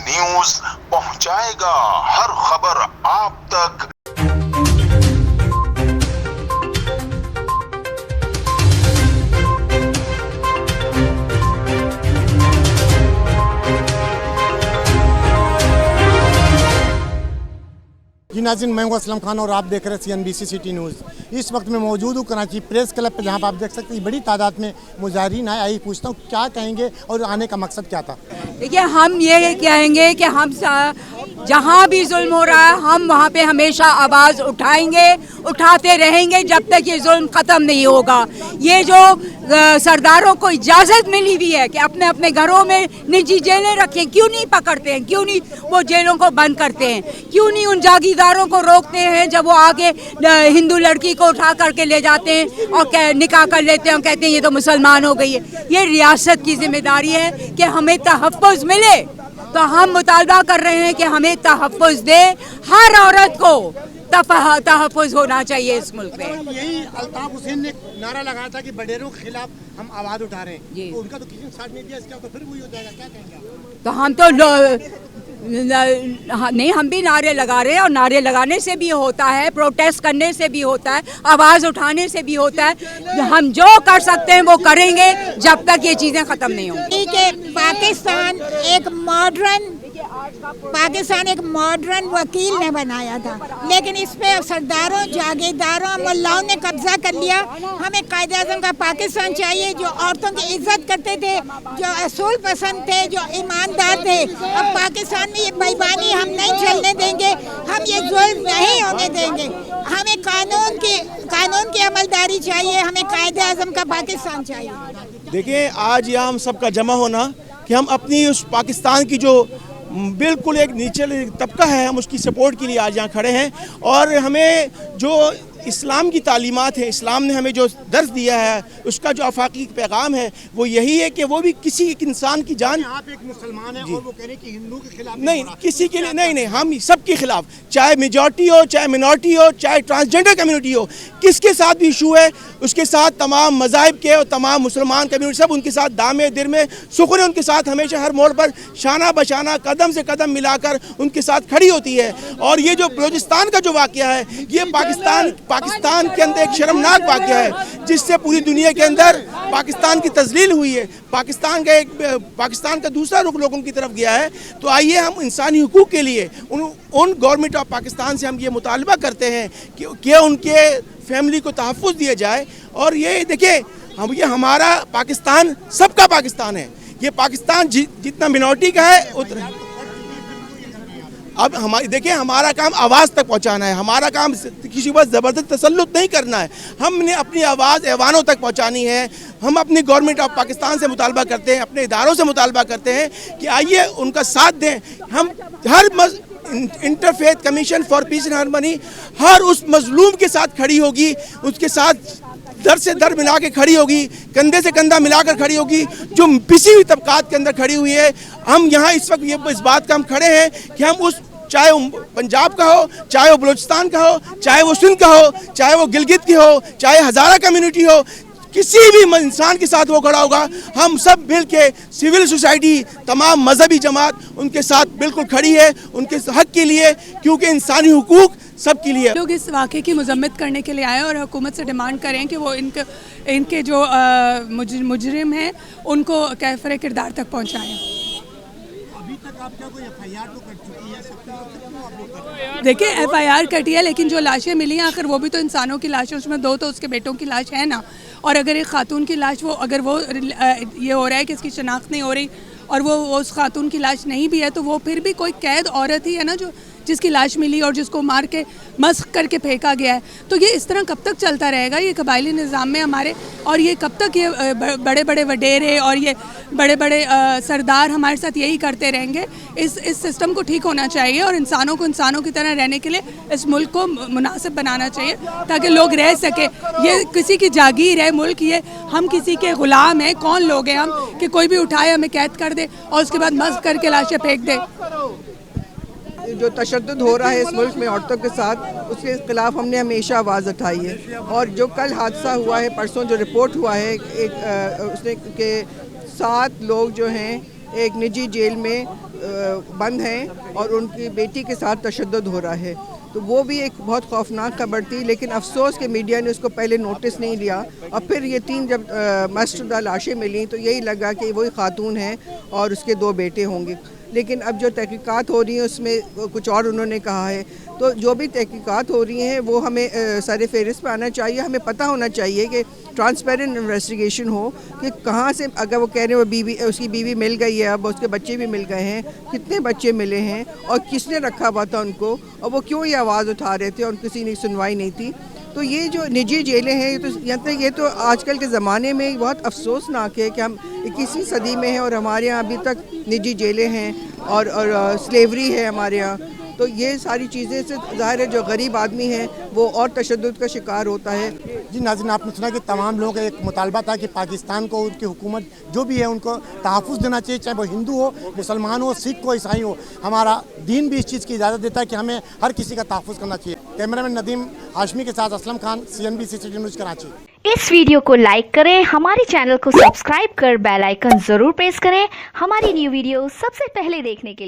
News پہنچائے گا ہر خبر آپ تک۔ جی ناظرین، میں ہوں اسلم خان اور آپ دیکھ رہے ہیں CNBC سٹی نیوز۔ اس وقت میں موجود ہوں کراچی پریس کلب پہ، جہاں پہ آپ دیکھ سکتے ہیں بڑی تعداد میں مظاہرین آئے۔ آئی پوچھتا ہوں کیا کہیں گے اور آنے کا مقصد کیا تھا؟ دیکھیے، ہم یہ کہیں گے کہ ہم جہاں بھی ظلم ہو رہا ہے ہم وہاں پہ ہمیشہ آواز اٹھائیں گے، اٹھاتے رہیں گے جب تک یہ ظلم ختم نہیں ہوگا۔ یہ جو سرداروں کو اجازت ملی ہوئی ہے کہ اپنے اپنے گھروں میں نجی جیلیں رکھیں، کیوں نہیں پکڑتے ہیں؟ کیوں نہیں وہ جیلوں کو بند کرتے ہیں؟ کیوں نہیں ان جاگیرداروں کو روکتے ہیں جب وہ آگے ہندو لڑکی کو اٹھا کر کے لے جاتے ہیں اور نکاح کر لیتے ہیں اور کہتے ہیں یہ تو مسلمان ہو گئی ہے؟ یہ ریاست کی ذمہ داری ہے کہ ہمیں تحفظ ملے، تو ہم مطالبہ کر رہے ہیں کہ ہمیں تحفظ دے۔ ہر عورت کو تحفظ ہونا چاہیے اس ملک میں۔ یہی الطاف حسین نے نعرہ لگایا تھا کہ بڈیروں کے خلاف ہم آواز اٹھا رہے ہیں، جی، ان کا تو کسی نے ساتھ نہیں دیا، اس کا تو پھر وہی ہو جائے گا، کیا کہیں گے؟ تو ہم تو نہیں، ہم بھی نعرے لگا رہے ہیں، اور نعرے لگانے سے بھی ہوتا ہے، پروٹیسٹ کرنے سے بھی ہوتا ہے، آواز اٹھانے سے بھی ہوتا ہے۔ ہم جو کر سکتے ہیں وہ کریں گے جب تک یہ چیزیں ختم نہیں ہوں گی۔ پاکستان ایک ماڈرن وکیل نے بنایا تھا، لیکن اس پہ سرداروں، جاگیرداروں، ملاؤں نے قبضہ کر لیا۔ ہمیں قائد اعظم کا پاکستان چاہیے جو عورتوں کی عزت کرتے تھے، جو اصول پسند تھے، جو ایماندار تھے۔ اب پاکستان میں یہ بےایمانی ہم نہیں چلنے دیں گے، ہم یہ ظلم نہیں ہونے دیں گے۔ ہمیں قانون کی عملداری چاہیے، ہمیں قائد اعظم کا پاکستان چاہیے۔ دیکھیں، آج یہاں ہم سب کا جمع ہونا کہ ہم اپنی اس پاکستان کی جو بالکل ایک نیچے طبقہ ہے، ہم اس کی سپورٹ کے لیے آج یہاں کھڑے ہیں، اور ہمیں جو اسلام کی تعلیمات ہیں، اسلام نے ہمیں جو درس دیا ہے، اس کا جو آفاقی پیغام ہے وہ یہی ہے کہ وہ بھی کسی ایک انسان کی جان، آپ ایک مسلمان ہیں اور وہ کہہ رہے ہیں کہ ہندو کے خلاف نہیں، کسی کے لیے نہیں، ہم سب کے خلاف، چاہے میجورٹی ہو، چاہے منورٹی ہو، چاہے ٹرانسجنڈر کمیونٹی ہو، کس کے ساتھ بھی ایشو ہے اس کے ساتھ تمام مذاہب کے اور تمام مسلمان کمیونٹی سب ان کے ساتھ دامے در میں سخن ان کے ساتھ ہمیشہ ہر موڑ پر شانہ بشانہ قدم سے قدم ملا کر ان کے ساتھ کھڑی ہوتی ہے۔ اور یہ جو بلوچستان کا جو واقعہ ہے، یہ پاکستان کے اندر ایک شرمناک واقعہ ہے، جس سے پوری دنیا کے اندر پاکستان کی تذلیل ہوئی ہے، پاکستان کا دوسرا رخ لوگوں کی طرف گیا ہے۔ تو آئیے ہم انسانی حقوق کے لیے ان گورنمنٹ آف پاکستان سے ہم یہ مطالبہ کرتے ہیں کہ ان کے فیملی کو تحفظ دیا جائے۔ اور یہ دیکھیں، یہ ہمارا پاکستان سب کا پاکستان ہے، یہ پاکستان جتنا منورٹی کا ہے اتنا۔ اب دیکھیں، ہمارا کام آواز تک پہنچانا ہے، ہمارا کام کسی پر زبردست تسلط نہیں کرنا ہے، ہم نے اپنی آواز ایوانوں تک پہنچانی ہے۔ ہم اپنی گورنمنٹ آف پاکستان سے مطالبہ کرتے ہیں، اپنے اداروں سے مطالبہ کرتے ہیں کہ آئیے ان کا ساتھ دیں۔ ہم ہر interfaith commission for peace and harmony ہر اس مظلوم کے ساتھ کھڑی ہوگی، اس کے ساتھ در سے در ملا کے کھڑی ہوگی، کندھے سے کندھا ملا کر کھڑی ہوگی، جو پسی ہوئی طبقات کے اندر کھڑی ہوئی ہے۔ ہم یہاں اس وقت اس بات کا ہم کھڑے ہیں کہ ہم چاہے وہ پنجاب کا ہو، چاہے وہ بلوچستان کا ہو، چاہے وہ سندھ کا ہو، چاہے وہ گلگت کی ہو، چاہے ہزارہ کمیونٹی ہو، کسی بھی انسان کے ساتھ وہ کھڑا ہوگا، ہم سب مل کے سول سوسائٹی، تمام مذہبی جماعت ان کے ساتھ بالکل کھڑی ہے، ان کے حق کے لیے، کیونکہ انسانی حقوق سب کے لیے۔ لوگ اس واقعے کی مذمت کرنے کے لیے آئے اور حکومت سے ڈیمانڈ کریں کہ وہ ان کے جو مجرم ہیں ان کو کیفر کردار تک پہنچائیں۔ ابھی تک آپ کیا کوئی FIR تو کر چکی ہے؟ دیکھیں، FIR کٹی ہے، لیکن جو لاشیں ملی ہیں آخر وہ بھی تو انسانوں کی لاش ہے، اس میں دو تو اس کے بیٹوں کی لاش ہے نا۔ اور اگر ایک خاتون کی لاش اگر وہ یہ ہو رہا ہے کہ اس کی شناخت نہیں ہو رہی اور وہ اس خاتون کی لاش نہیں بھی ہے، تو وہ پھر بھی کوئی قید عورت ہی ہے نا جو جس کی لاش ملی اور جس کو مار کے مسخ کر کے پھینکا گیا ہے۔ تو یہ اس طرح کب تک چلتا رہے گا یہ قبائلی نظام میں ہمارے؟ اور یہ کب تک یہ بڑے بڑے وڈیرے اور یہ بڑے بڑے سردار ہمارے ساتھ یہی کرتے رہیں گے؟ اس سسٹم کو ٹھیک ہونا چاہیے اور انسانوں کو انسانوں کی طرح رہنے کے لیے اس ملک کو مناسب بنانا چاہیے تاکہ لوگ رہ سکے۔ یہ کسی کی جاگیر ہے ملک، یہ ہم کسی کے غلام ہیں؟ کون لوگ ہیں ہم کہ کوئی بھی اٹھائے ہمیں قید کر دے اور اس کے بعد مسخ کر کے لاشیں پھینک دے؟ جو تشدد ہو رہا ہے اس ملک میں عورتوں کے ساتھ، اس کے خلاف ہم نے ہمیشہ آواز اٹھائی ہے۔ اور جو کل حادثہ ہوا ہے، پرسوں جو رپورٹ ہوا ہے اس نے کہ 7 لوگ جو ہیں ایک نجی جیل میں بند ہیں اور ان کی بیٹی کے ساتھ تشدد ہو رہا ہے. تو وہ بھی ایک بہت خوفناک خبر تھی, لیکن افسوس کہ میڈیا نے اس کو پہلے نوٹس نہیں لیا, اور پھر یہ 3 جب مشتبہ لاشیں ملیں تو یہی لگا کہ وہی خاتون ہیں اور اس کے 2 بیٹے ہوں گے. لیکن اب جو تحقیقات ہو رہی ہیں اس میں کچھ اور انہوں نے کہا ہے. تو جو بھی تحقیقات ہو رہی ہیں وہ ہمیں سر فہرست پہ آنا چاہیے. ہمیں پتہ ہونا چاہیے کہ ٹرانسپیرنٹ انویسٹیگیشن ہو کہ کہاں سے, اگر وہ کہہ رہے ہیں وہ اس کی بیوی مل گئی ہے, اب اس کے بچے بھی مل گئے ہیں, کتنے بچے ملے ہیں اور کس نے رکھا ہوا تھا ان کو, اور وہ کیوں یہ آواز اٹھا رہے تھے اور کسی نے سنوائی نہیں تھی. تو یہ جو نجی جیلیں ہیں یہ تو آج کل کے زمانے میں بہت افسوسناک ہے کہ ہم 21ویں صدی میں ہیں اور ہمارے یہاں ابھی تک نجی جیلیں ہیں اور سلیوری ہے ہمارے یہاں. تو یہ ساری چیزیں سے ظاہر ہے جو غریب آدمی ہے وہ اور تشدد کا شکار ہوتا ہے. جی ناظرین, آپ نے سنا کہ تمام لوگوں کا ایک مطالبہ تھا کہ پاکستان کو ان کی حکومت جو بھی ہے ان کو تحفظ دینا چاہیے, چاہے وہ ہندو ہو, مسلمان ہو, سکھ ہو, عیسائی ہو. ہمارا دین بھی اس چیز کی اجازت دیتا ہے کہ ہمیں ہر کسی کا تحفظ کرنا چاہیے. کیمرہ مین ندیم ہاشمی کے ساتھ Aslam Khan, CNBC city news Karachi. اس ویڈیو کو لائک کریں, ہمارے چینل کو سبسکرائب کر بیل آئیکن ضرور پریس کریں ہماری نیو ویڈیو سب سے پہلے دیکھنے کے لیے.